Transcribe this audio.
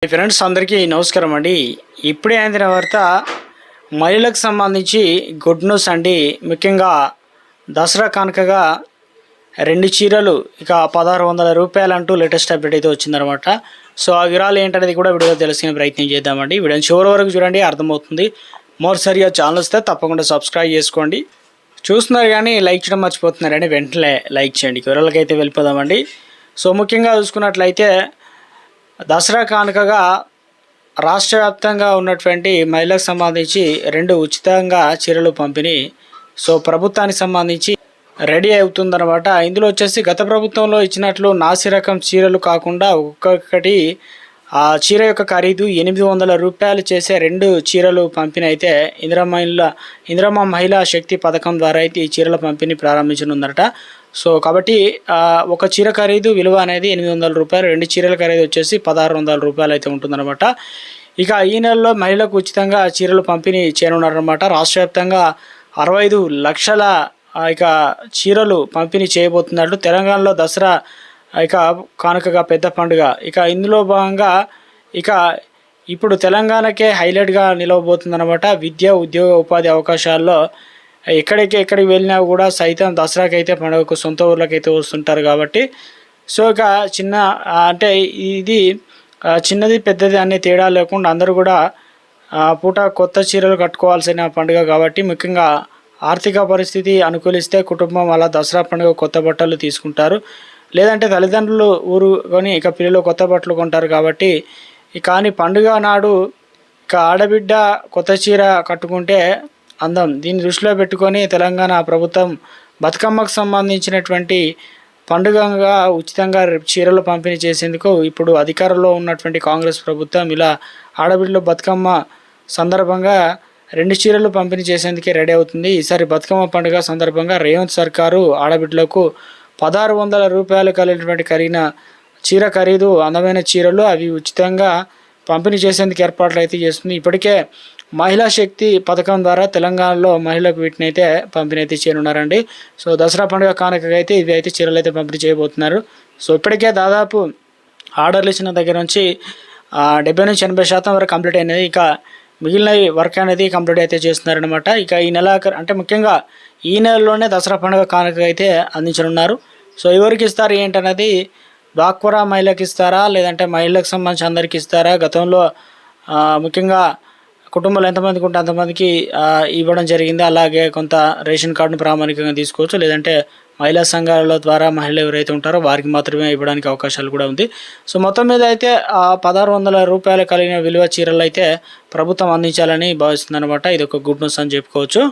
Friends అందరికీ నమస్కారం అండి. ఇప్పుడే అందిన వార్త మహిళలకు సంబంధించి గుడ్ న్యూస్ అండి. ముఖ్యంగా దసరా కానుకగా 2 చీరలు ఇక 1600 రూపాయలు అంటూ లేటెస్ట్ అప్డేట్ అయితే వచ్చిందనమాట. సో ఆ వివరాలు ఏంటనేది కూడా వీడియో తెలుసుకునే ప్రయత్నం చేద్దామండి. వీడియోని చివరి వరకు చూడండి, అర్థమవుతుంది. మరోసారిగా ఛానల్ వస్తే తప్పకుండా సబ్స్క్రైబ్ చేసుకోండి. చూస్తున్నారు కానీ లైక్ చేయడం మర్చిపోతున్నారని వెంటనే లైక్ చేయండి. వివరాలకైతే అయితే వెళ్ళిపోదామండి. సో ముఖ్యంగా చూసుకున్నట్లయితే దసరా కానుకగా రాష్ట్ర వ్యాప్తంగా ఉన్నటువంటి మహిళలకు సంబంధించి 2 ఉచితంగా చీరలు పంపిణీ సో ప్రభుత్వానికి సంబంధించి రెడీ అవుతుందన్నమాట. ఇందులో వచ్చేసి గత ప్రభుత్వంలో ఇచ్చినట్లు నాసి రకం చీరలు కాకుండా ఒక్కొక్కటి ఆ చీర యొక్క ఖరీదు 800 రూపాయలు చేసే 2 చీరలు పంపిణీ అయితే ఇందిరమ్మ మహిళా శక్తి పథకం ద్వారా అయితే ఈ చీరల పంపిణీ ప్రారంభించనుందట. సో కాబట్టి ఒక చీర ఖరీదు విలువ అనేది 800 రూపాయలు, 2 చీరల ఖరీదు వచ్చేసి 1600 రూపాయలు అయితే ఉంటుందన్నమాట. ఇక ఈ నెలలో మహిళలకు ఉచితంగా చీరలు పంపిణీ చేయనున్నారన్నమాట. రాష్ట్ర వ్యాప్తంగా 65 లక్షల ఇక చీరలు పంపిణీ చేయబోతున్నట్లు తెలంగాణలో దసరా ఇక కానుకగా పెద్ద పండుగ. ఇక ఇందులో భాగంగా ఇక ఇప్పుడు తెలంగాణకే హైలైట్గా నిలవబోతుందన్నమాట. విద్య, ఉద్యోగ, ఉపాధి అవకాశాల్లో ఎక్కడికి వెళ్ళినా కూడా సైతం దసరాకి అయితే పండుగకు సొంత ఊర్లకి అయితే వస్తుంటారు కాబట్టి సో ఇక చిన్న అంటే ఇది చిన్నది పెద్దది అనే తేడా లేకుండా అందరూ కూడా పూట కొత్త చీరలు కట్టుకోవాల్సిన పండుగ కాబట్టి ముఖ్యంగా ఆర్థిక పరిస్థితి అనుకూలిస్తే కుటుంబం అలా దసరా పండుగ కొత్త బట్టలు తీసుకుంటారు. లేదంటే తల్లిదండ్రులు ఊరు కొని ఇక పిల్లలు కొత్త బట్టలు కొంటారు కాబట్టి కానీ పండుగ నాడు ఇక ఆడబిడ్డ కొత్త చీర కట్టుకుంటే అందం. దీన్ని దృష్టిలో పెట్టుకొని తెలంగాణ ప్రభుత్వం బతుకమ్మకు సంబంధించినటువంటి పండుగగా ఉచితంగా చీరలు పంపిణీ చేసేందుకు ఇప్పుడు అధికారంలో ఉన్నటువంటి కాంగ్రెస్ ప్రభుత్వం ఇలా ఆడబిడ్డలు బతుకమ్మ సందర్భంగా 2 చీరలు పంపిణీ చేసేందుకే రెడీ అవుతుంది. ఈసారి బతుకమ్మ పండుగ సందర్భంగా రేవంత్ సర్కారు ఆడబిడ్డలకు 1600 రూపాయలు కలిగినటువంటి చీర ఖరీదు అందమైన చీరలు అవి ఉచితంగా పంపిణీ చేసేందుకు ఏర్పాట్లు అయితే చేస్తుంది. ఇప్పటికే మహిళా శక్తి పథకం ద్వారా తెలంగాణలో మహిళలకు వీటిని అయితే పంపిణీ అయితే చేయనున్నారండి. సో దసరా పండుగ కానుకగా అయితే ఇవి అయితే చీరలు అయితే పంపిణీ చేయబోతున్నారు. సో ఇప్పటికే దాదాపు ఆర్డర్లు ఇచ్చిన దగ్గర నుంచి 70-80% వరకు కంప్లీట్ అయినది. ఇక మిగిలిన వర్క్ అనేది కంప్లీట్ అయితే చేస్తున్నారనమాట. ఇక ఈ నెల అంటే ముఖ్యంగా ఈ నెలలోనే దసరా పండుగ కానుక అయితే అందించనున్నారు. సో ఎవరికి ఇస్తారు ఏంటనేది డ్వాక్రా మహిళలకు ఇస్తారా లేదంటే మహిళలకు సంబంధించి అందరికి ఇస్తారా? గతంలో ముఖ్యంగా కుటుంబాలు ఎంతమందికి ఉంటే అంతమందికి ఇవ్వడం జరిగింది. అలాగే కొంత రేషన్ కార్డును ప్రామాణికంగా తీసుకోవచ్చు, లేదంటే మహిళా సంఘాల ద్వారా మహిళలు ఎవరైతే ఉంటారో వారికి మాత్రమే ఇవ్వడానికి అవకాశాలు కూడా ఉంది. సో మొత్తం మీద అయితే 1600 రూపాయలు కలిగిన విలువ చీరలు అయితే ప్రభుత్వం అందించాలని భావిస్తుంది అనమాట. ఇది ఒక గుడ్ న్యూస్ అని చెప్పుకోవచ్చు.